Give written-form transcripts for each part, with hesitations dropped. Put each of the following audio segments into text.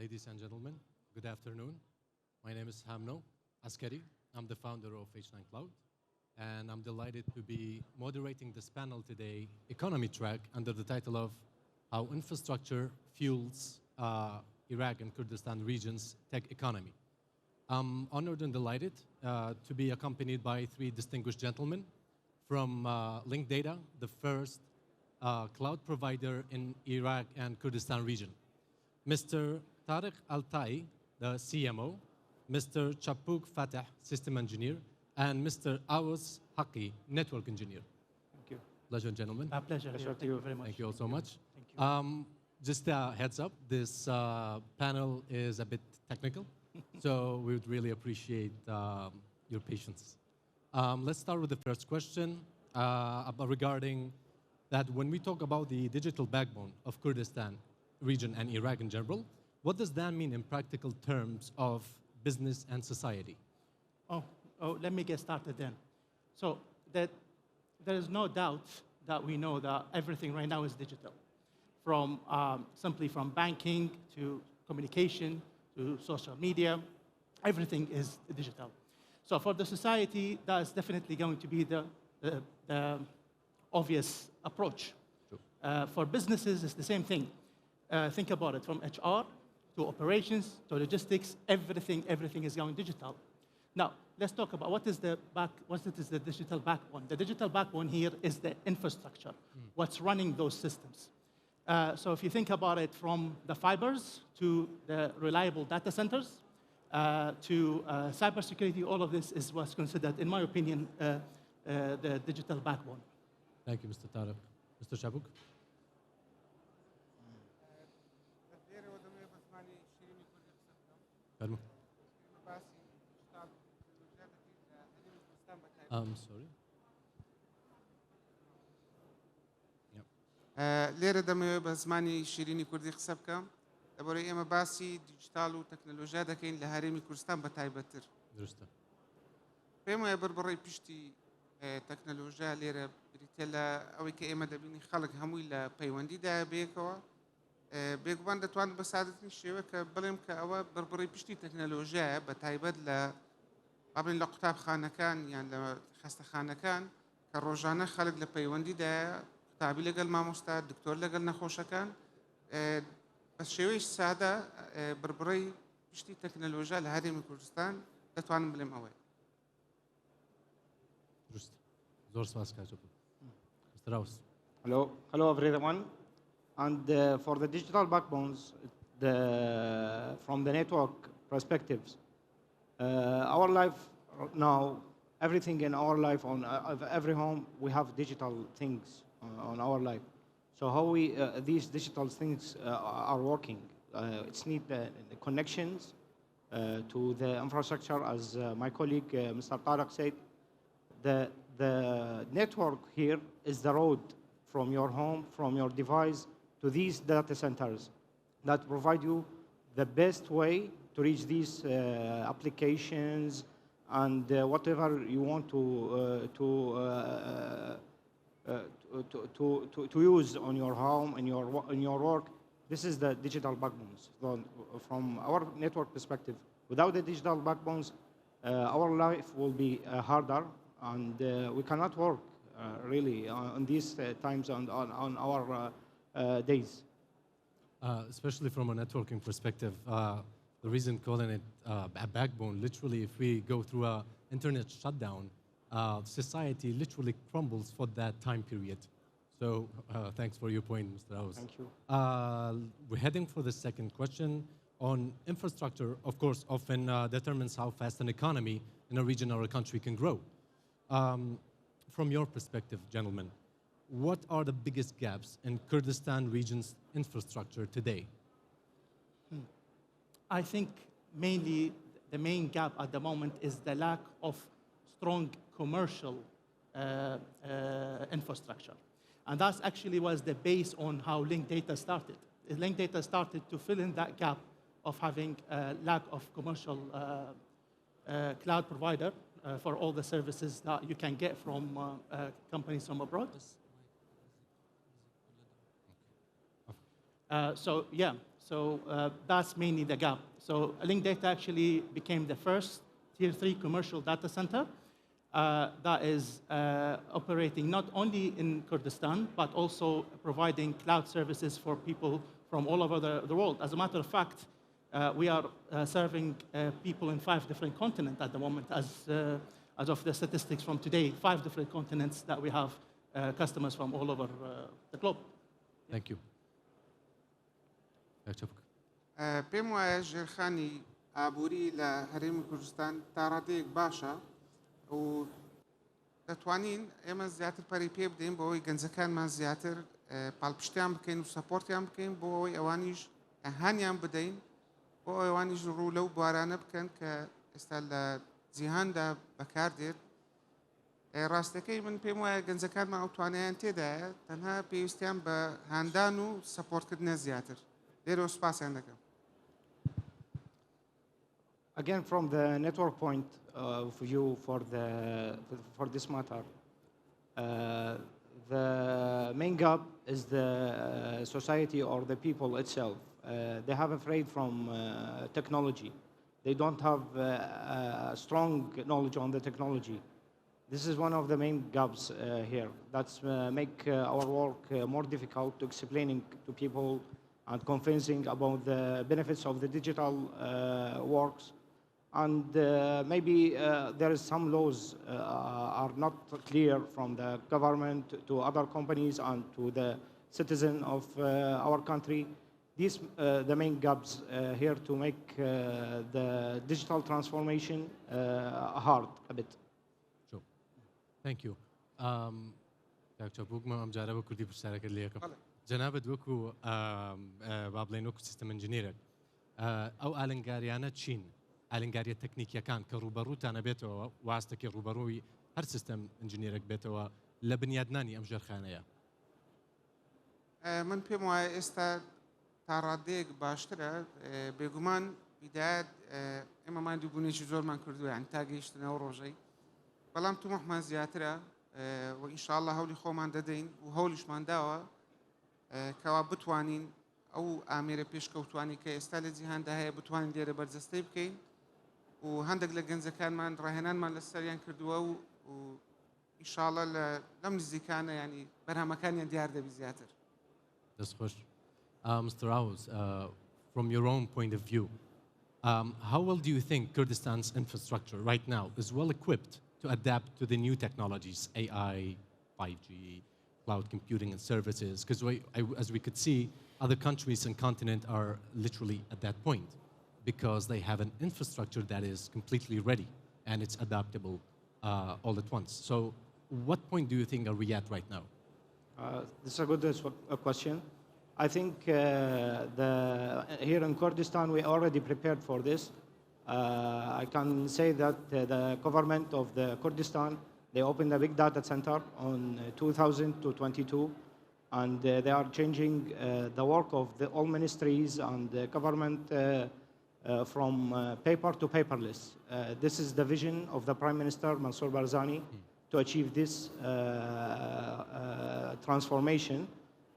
Ladies and gentlemen, good afternoon. My name is Hamno Askari. I'm the founder of H9 Cloud, and I'm delighted to be moderating this panel today, Economy Track, under the title of How Infrastructure Fuels Iraq and Kurdistan Region's Tech Economy. I'm honored and delighted to be accompanied by three distinguished gentlemen from Link Data, the first cloud provider in Iraq and Kurdistan region. Mr. Tariq Altai, the CMO, Mr. Chapuk Fateh, System Engineer, and Mr. Awaz Haqi, Network Engineer. Thank you. Pleasure, gentlemen. My pleasure. Thank you very much. Thank you all so much. Thank you. Just a heads up, this panel is a bit technical, so we would really appreciate your patience. Let's start with the first question regarding that when we talk about the digital backbone of Kurdistan region and Iraq in general, what does that mean in practical terms of business and society? Let me get started then. So there is no doubt that we know that everything right now is digital, from simply from banking to communication to social media, everything is digital. So for the society, that is definitely going to be the obvious approach. Sure. For businesses, it's the same thing. Think about it, from HR to operations to logistics, everything is going digital. Now, let's talk about what is the digital backbone. The digital backbone here is the infrastructure, what's running those systems. So if you think about it, from the fibers to the reliable data centers to cybersecurity, all of this is what's considered, in my opinion, the digital backbone. Thank you, Mr. Tariq. Mr. Shabuk? Sorry. لێرە دەمەوێت بە زمانی شیرینی کوردی قسە بکەم لەبەرەوەی ئێمە باسی دیجیتال و تەکنۆلۆژیا دەکەین لە هەرێمی کوردستان بە تایبەتتر. درستە. پێم وایە بڕبڕی پشتی تەکنۆلۆژیا لێرە بریتە لە ئەوەی کە ئێمە دەبینی خەڵک هەمووی لە پەیوەندیدا بێکەوە بێگومان دەتوانن بە سادەترین شێوە کە بڵێم کە ئەوە بڕبڕی پشتی تەکنۆلۆژیایە بە تایبەت لە ئابرین لە قوتابخانەکان یان لە خەستەخانەکان کە ڕۆژانە خەڵک لە پەیوەندیدایە قوتابی لەگەڵ مامۆستا دکتۆر لەگەڵ نەخۆشەکان بە شێوەیەکی سادە بڕبڕی پشتی تەکنۆلۆژیا لە هەرێمی کوردستان دەتوانم بڵێم ئەوەیە. درست. زۆر سپاس کاک. Mr. Awaz. Hello everyone. And for the digital backbones, from the network perspectives, our life now, everything in our life, on every home, we have digital things on our life. So how these digital things are working? It's need the connections to the infrastructure, as my colleague Mr. Tariq said. The network here is the road from your home, from your device, to these data centers that provide you the best way to reach these applications and whatever you want to use on your home and in your work. This is the digital backbones. So from our network perspective, without the digital backbones, our life will be harder, and we cannot work really on these times on our days. Especially from a networking perspective, the reason calling it a backbone, literally, if we go through an internet shutdown, society literally crumbles for that time period. So thanks for your point, Mr. Awaz. Thank you. We're heading for the second question on infrastructure, of course, often determines how fast an economy in a region or a country can grow. From your perspective, gentlemen, what are the biggest gaps in Kurdistan region's infrastructure today? I think mainly the main gap at the moment is the lack of strong commercial infrastructure. And that actually was the base on how Link Data started. Link Data started to fill in that gap of having a lack of commercial cloud provider for all the services that you can get from companies from abroad. So that's mainly the gap. So Link Data actually became the first tier 3 commercial data center that is operating not only in Kurdistan, but also providing cloud services for people from all over the world. As a matter of fact, we are serving people in 5 different continents at the moment, as of the statistics from today, 5 different continents that we have customers from all over the globe. Thank you. أشوفك. پێم وایە ژێرخانی ئابووری لە هەرێمی کوردستان تا ڕادەیەک باشە و دەتوانین ئێمە زیاتر پەری پێ بدەین بۆ ئەوەی گەنجەکانمان زیاتر پاڵپشتیان بکەین و سەپۆرتیان بکەین بۆ ئەوەی ئەوانیش هانیان بدەین بۆ ئەوانیش ڕوو لەو بوارانە بکەن کە ئێستا لە جیهاندا بەکاردێت. ڕاستەکەی من پێم وایە گەنجەکانمان ئەو توانایان تێدایە تەنها پێویستیان بە هاندان و سەپۆرتکردنە زیاتر. لێرەوە سوپاسیان دەکەم. Again, from the network point of view for this matter, the main gap is the society or the people itself. They have afraid from technology. They don't have strong knowledge on the technology. This is one of the main gaps here. That's make our work more difficult to explaining to people and convincing about the benefits of the digital works. And maybe there is some laws are not clear from the government to other companies and to the citizen of our country. These the main gaps here to make the digital transformation hard a bit. Sure. Thank you. Dr. Bugma, I'm Jarab Kurdi Pushtaraka Liaka. جناب دوكو بابلينوكو سيستم انجينيرك او النغاريانا تشين النغاريا تكنيكيا كان كروبرو تانا بيتو واستكي روبروي هر سيستم انجينيرك بيتو لبنيادناني ام جرخانيا من پێم وایە ئێستا تا ڕادەیەک باشترە بێگومان بیدایەت ئێمە مادیبوونێکی زۆرمان کردووە یان تا گەیشتنەوە ڕۆژەی بەڵام تومەحمان زیاترە و ئینشاءالله هەولی خۆمان دەدەین و هەولیشمان داوە کەوا بتوانین ئەو ئامێرە پێشکەوتوانی کە ئێستا لە جیهاندا هەیە بتوانین لێرە بەرجەستەی بکەین و هەندێک لە گەنجەکانمان ڕاهێنانمان لەسەریان کردووە و ئینشاءالله لەم نزیکانە ینی بەرهەمەکانیان دیار دەبی زیاتر. That's خوش. Mr. Awaz, from your own point of view, how well do you think Kurdistan's infrastructure right now is well equipped to adapt to the new technologies, AI, 5G, cloud computing and services? Because as we could see, other countries and continent are literally at that point because they have an infrastructure that is completely ready and it's adaptable all at once. So what point do you think are we at right now? This is a good question. I think here in Kurdistan, we already prepared for this. I can say that the government of the Kurdistan, they opened a big data center on 2022, and they are changing the work of all ministries and the government from paper to paperless. This is the vision of the Prime Minister, Mansour Barzani, to achieve this transformation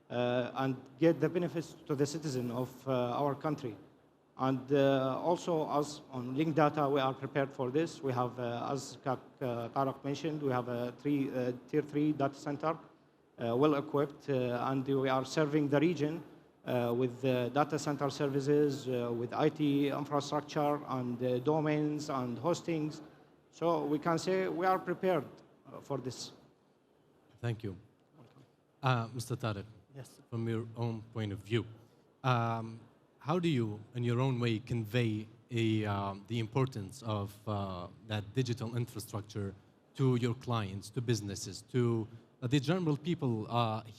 and get the benefits to the citizen of our country. And also, as on Link Data, we are prepared for this. We have, as Tarek mentioned, we have a tier 3 data center, well equipped, and we are serving the region with data center services, with IT infrastructure and domains and hostings. So we can say we are prepared for this. Thank you. Mr. Tarek, Yes. from your own point of view, how do you, in your own way, convey the importance of that digital infrastructure to your clients, to businesses, to the general people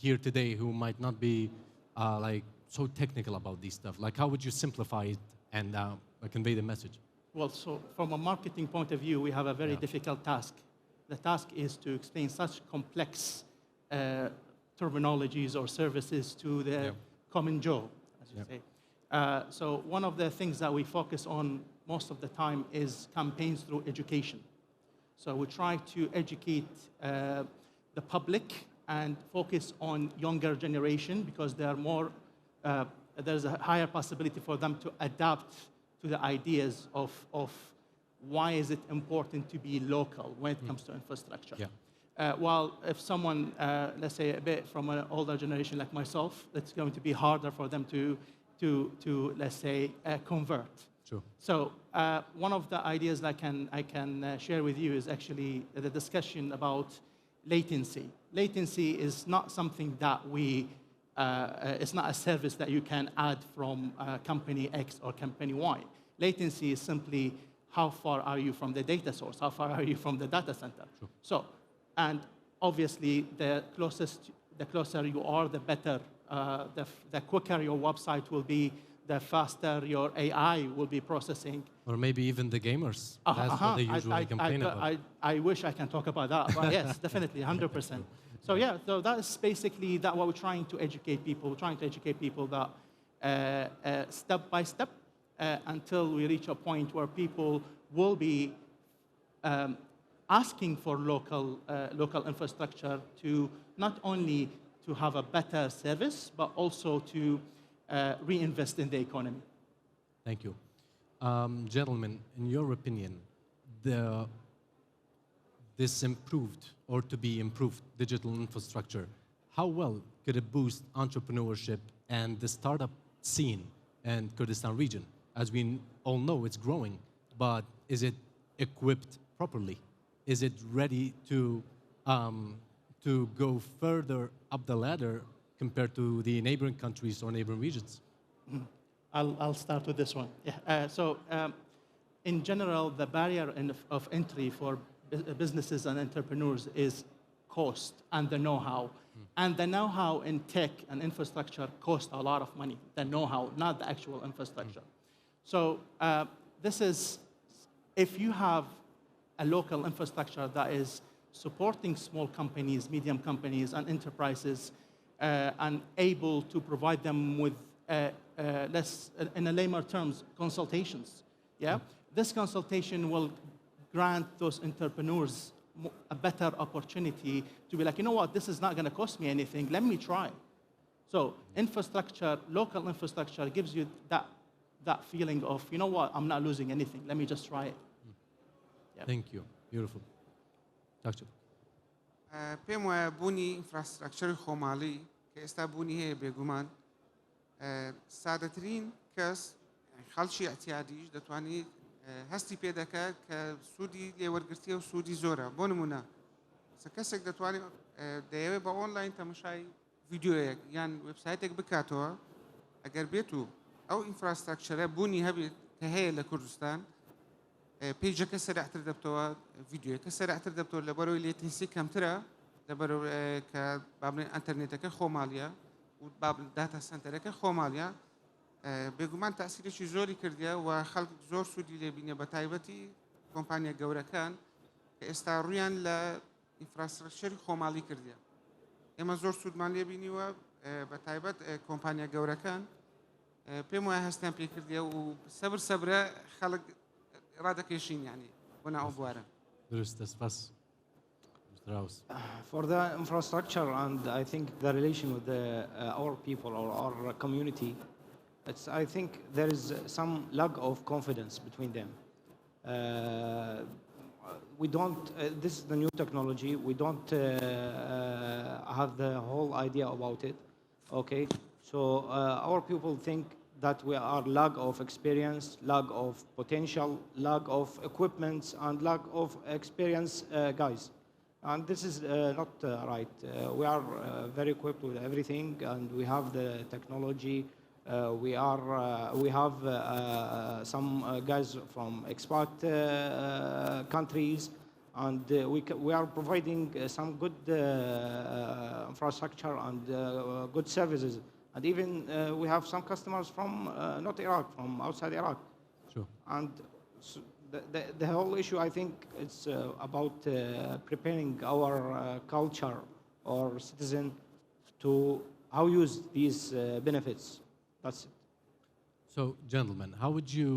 here today who might not be like so technical about these stuff? Like, how would you simplify it and convey the message? Well, so from a marketing point of view, we have a very difficult task. The task is to explain such complex terminologies or services to the common Joe, as you say. So one of the things that we focus on most of the time is campaigns through education. So we try to educate the public and focus on younger generation because they are more there's a higher possibility for them to adapt to the ideas of why is it important to be local when it comes to infrastructure. Yeah. While if someone, let's say a bit from an older generation like myself, it's going to be harder for them to let's say, convert. True. So one of the ideas that I can share with you is actually the discussion about latency. Latency is not something that it's not a service that you can add from company X or company Y. Latency is simply how far are you from the data source, how far are you from the data center. True. So, and obviously the closer you are, the better, the quicker your website will be, the faster your AI will be processing. Or maybe even the gamers. That's what they usually complain about. I wish I can talk about that, but yes, definitely, 100%. So yeah, so that's basically what we're trying to educate people. We're trying to educate people that step by step until we reach a point where people will be asking for local infrastructure to not only to have a better service, but also to reinvest in the economy. Thank you. Gentlemen, in your opinion, this improved or to be improved digital infrastructure, how well could it boost entrepreneurship and the startup scene in Kurdistan region? As we all know, it's growing, but is it equipped properly? Is it ready to go further up the ladder compared to the neighboring countries or neighboring regions? I'll start with this one. Yeah. In general, the barrier of entry for businesses and entrepreneurs is cost and the know-how. And the know-how in tech and infrastructure cost a lot of money. The know-how, not the actual infrastructure. So this is, if you have a local infrastructure that is supporting small companies, medium companies, and enterprises, and able to provide them with less, in a layman terms, consultations. Yeah, this consultation will grant those entrepreneurs a better opportunity to be like, you know what, this is not going to cost me anything. Let me try. So infrastructure, local infrastructure, gives you that feeling of, you know what, I'm not losing anything. Let me just try it. Yeah. Thank you. Beautiful. Doctor. پێم وایە بوونی ئینفراستراکچەری خۆماڵی کە ئێستا بوونی هەیە بێگومان سادەترین کەس خەڵکی ئەتیادیش دەتوانێت هەستی پێ دەکات کە سوودی لێوەرگرتیە و سوودی زۆرە بۆ نمونە کەسێک دەتوانێت دەیەوێت بە ئۆنلاین تەماشای ڤیدیۆیەک یان وێبسایتێک بکاتەوە ئەگەر بێت و ئەو ئینفراستراکچەرە بوونی هەبێت کە هەیە لە کوردستان پیجەکە سەرعتر دەبتەوە ڤیدیۆیەکە سەرعتر دەبتەوە لەبەرەوەی لێتنسی کەمترە لەبەرەوەی کە با بڵێن ئەنتەرنێتەکە خۆماڵیە و با بڵێن داتا سەنتەرەکە خۆماڵیە بێگومان تاسیرێکی زۆری کردیە و خەڵک زۆر سوودی لێبینێ بە تایبەتی کۆمپانیا گەورەکان کە ئێستا ڕوویان لە ئینفراستراکچەری خۆماڵی کردیە ئێمە زۆر سوودمان لێبینیوە بە تایبەت کۆمپانیا گەورەکان پێم وایە هەستیان پێ کردیە و سەبرە خەڵک ڕادەکێشین یعنی بۆ ناو بوارە درست سپاس. For the infrastructure and I think the relation with our people or our community, I think there is some lack of confidence between them. We don't, this is the new technology, we don't have the whole idea about it, okay? So our people think that we are lack of experience, lack of potential, lack of equipment, and lack of experience guys. And this is not right. We are very equipped with everything, and we have the technology. We have some guys from expat countries, and we are providing some good infrastructure and good services. And even we have some customers from not Iraq, from outside Iraq. Sure. And so the whole issue, I think, it's about preparing our culture or citizen to how use these benefits. That's it. So, gentlemen, how would you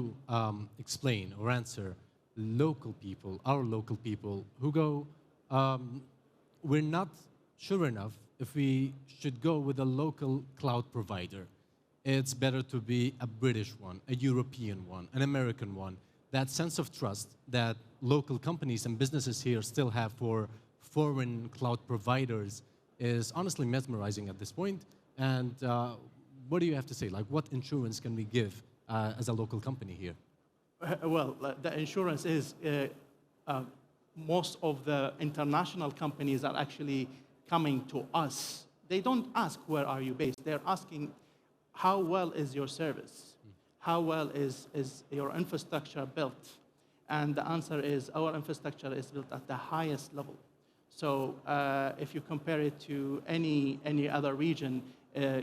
explain or answer local people, our local people, who go, we're not sure enough if we should go with a local cloud provider. it's better to be a British one, a European one, an American one. That sense of trust that local companies and businesses here still have for foreign cloud providers is honestly mesmerizing at this point. And what do you have to say? Like, what insurance can we give as a local company here? Well, the insurance is most of the international companies are actually coming to us. They don't ask, where are you based? They're asking, how well is your service? How well is your infrastructure built? And the answer is, our infrastructure is built at the highest level. So if you compare it to any other region,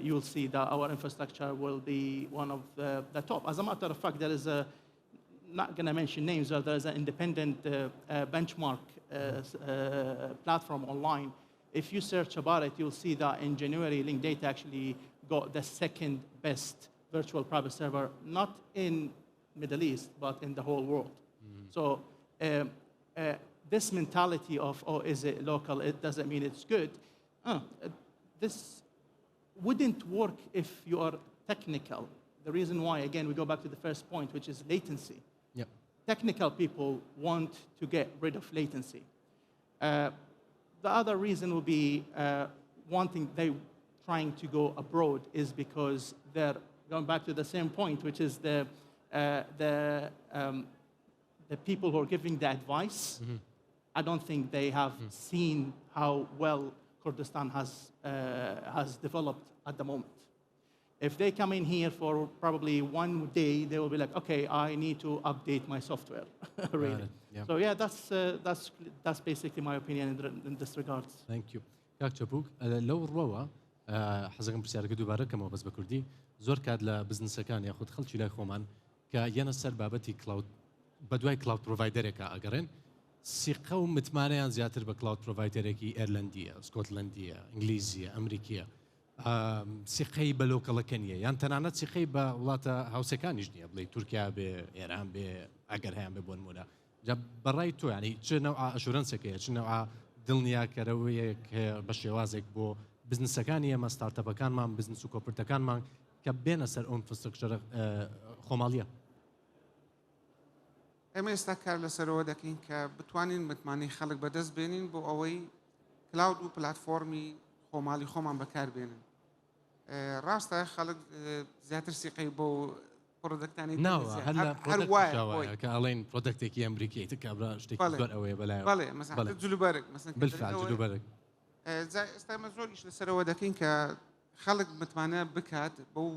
you'll see that our infrastructure will be one of the top. As a matter of fact, there is not going to mention names, but there's an independent benchmark platform online. If you search about it, you'll see that in January, Linkdata actually got the second best virtual private server, not in Middle East, but in the whole world. So this mentality of, oh, is it local? It doesn't mean it's good. This wouldn't work if you are technical. The reason why, again, we go back to the first point, which is latency. Yep. Technical people want to get rid of latency. The other reason will be they trying to go abroad is because they're going back to the same point, which is the people who are giving the advice. I don't think they have seen how well Kurdistan has developed at the moment. If they come in here for probably one day, they will be like, okay, I need to update my software, really. Yeah. So yeah, that's basically my opinion in this regards. Thank you. كاك چپوک لو روا حزقم پرسیارەکە دووبارە کەمەوە بەس بە کوردی زۆر کات لە بزنسەکان یاخود خەڵکی لای خۆمان کە یەنە سەر بابەتی کلاود بەدوای کلاود پرۆڤایدەرێکە ئەگەڕێن سیقە و متمانەیان زیاتر بە کلاود پرۆڤایدەرێکی ئێرلەندیە، سکۆتلەندیە، ئینگلیزیە، ئەمریکیە سیقەی بە لۆکەڵەکە نییە یان تەنانەت سیقەی بە وڵاتە هاوسەکانیش نییە بڵێ تورکیا بێ ئێران بێ ئەگەر هەیان بێ بۆ نمونە بەڕای تۆ ینی چ نەوع ئەشورەنسێکەیە چ نەوع دڵنیاکەرەوەیەک بە شێوازێک بۆ بزنسەکانی ئێمە ستارتەپەکانمان بزنس و کۆپرتەکانمان کە بێنە سەر ئەو ئینفراستراکچەرە خۆماڵیە. ئێمە ئێستا کار لەسەرەوە دەکەین کە بتوانین متمانەی خەڵک بەدەست بێنین بۆ ئەوەی کلاود و پلاتفۆرمی خۆماڵی خۆمان بەکار بێنن. ڕاستە خەڵک زیاتر سیقەی بۆ پرۆدەکتانی هەروایە کە ئەڵێن پرۆدەکتێکی ئەمریکی تکابرا شتێکی زۆر ئەوەیە بەلای بەڵێ مەسەڵەن جلوبەرێک بالفعل جلوبەرێک ئێستا ئێمە زۆر ئیش لەسەرەوە دەکەین کە خەڵک متمانە بکات بەو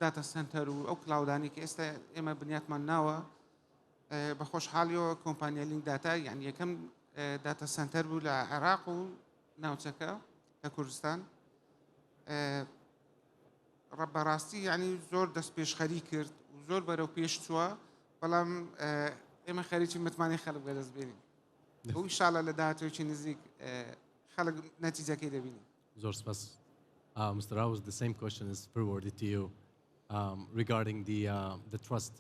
داتا سنتەر و ئەو کلاودانی کە ئێستا ئێمە بنیاتمان ناوە بە خۆشحاڵیەوە کۆمپانیا لینکداتا یعنی یەکەم داتا سنتەر بوو لە عێراق و ناوچەکە لە کوردستان بەڕاستی یعنی زۆر دەست پێشخەری کرد و زۆر بەرەو پێش چووە بەڵام ئێمە خەریکی متمانەی خەڵک بەدەست بێنین بۆ ئینشاڵڵا لە داهاتوێکی نزیک خەڵک نەتیجەکەی دەبینی. زۆر سپاس. Mr. Raouz, the same question is forwarded to you regarding the trust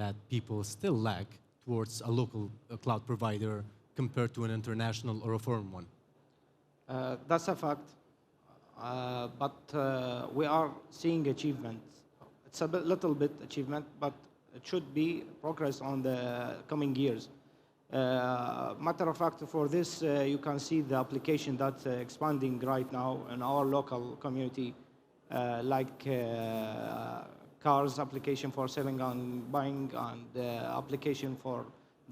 that people still lack towards a local cloud provider compared to an international or a foreign one. That's a fact. But we are seeing achievements. It's a little bit achievement, but it should be progress on the coming years. Matter of fact, for this, you can see the application that's expanding right now in our local community, like cars application for selling and buying, and application for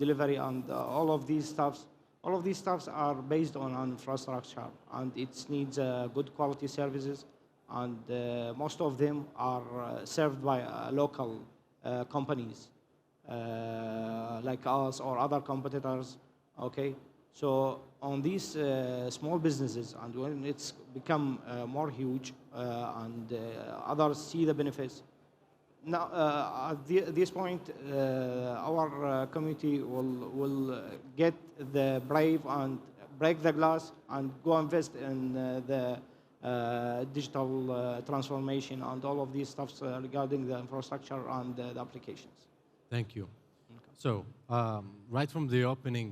delivery, and all of these stuffs. All of these stuffs are based on infrastructure, and it needs good quality services, and most of them are served by local companies like us or other competitors. Okay, so on these small businesses, and when it's become more huge and others see the benefits. Now, at this point, our community will get the brave and break the glass and go invest in the digital transformation and all of these stuffs regarding the infrastructure and the applications. Thank you. Okay. So, right from the opening,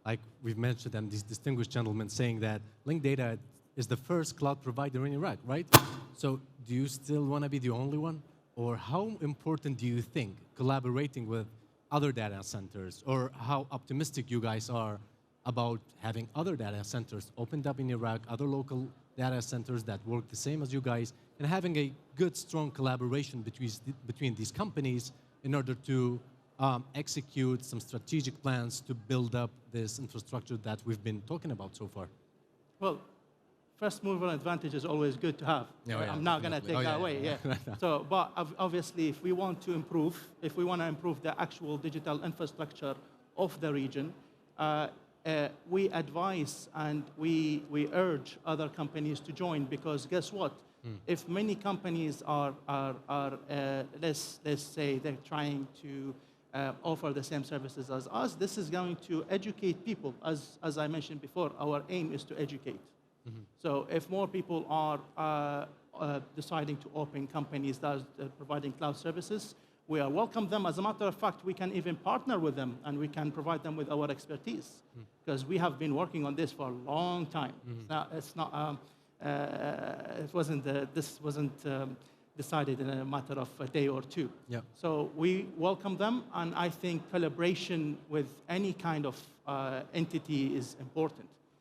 like we've mentioned, and this distinguished gentleman saying that Linkdata is the first cloud provider in Iraq, right? So do you still want to be the only one? Or how important do you think collaborating with other data centers, or how optimistic you guys are about having other data centers opened up in Iraq, other local data centers that work the same as you guys, and having a good, strong collaboration between these companies in order to execute some strategic plans to build up this infrastructure that we've been talking about so far? Well, first mover advantage is always good to have. Yeah, yeah, I'm not going to take definitely. that away. Yeah. So, but obviously, if we want to improve, if we want to improve the actual digital infrastructure of the region, we advise and we urge other companies to join, because guess what? If many companies are let's say they're trying to offer the same services as us, this is going to educate people. As I mentioned before, our aim is to educate. So if more people are deciding to open companies that are providing cloud services, we are welcome them. As a matter of fact, we can even partner with them, and we can provide them with our expertise, because we have been working on this for a long time. This wasn't decided in a matter of a day or two. Yeah. So we welcome them, and I think collaboration with any kind of entity is important.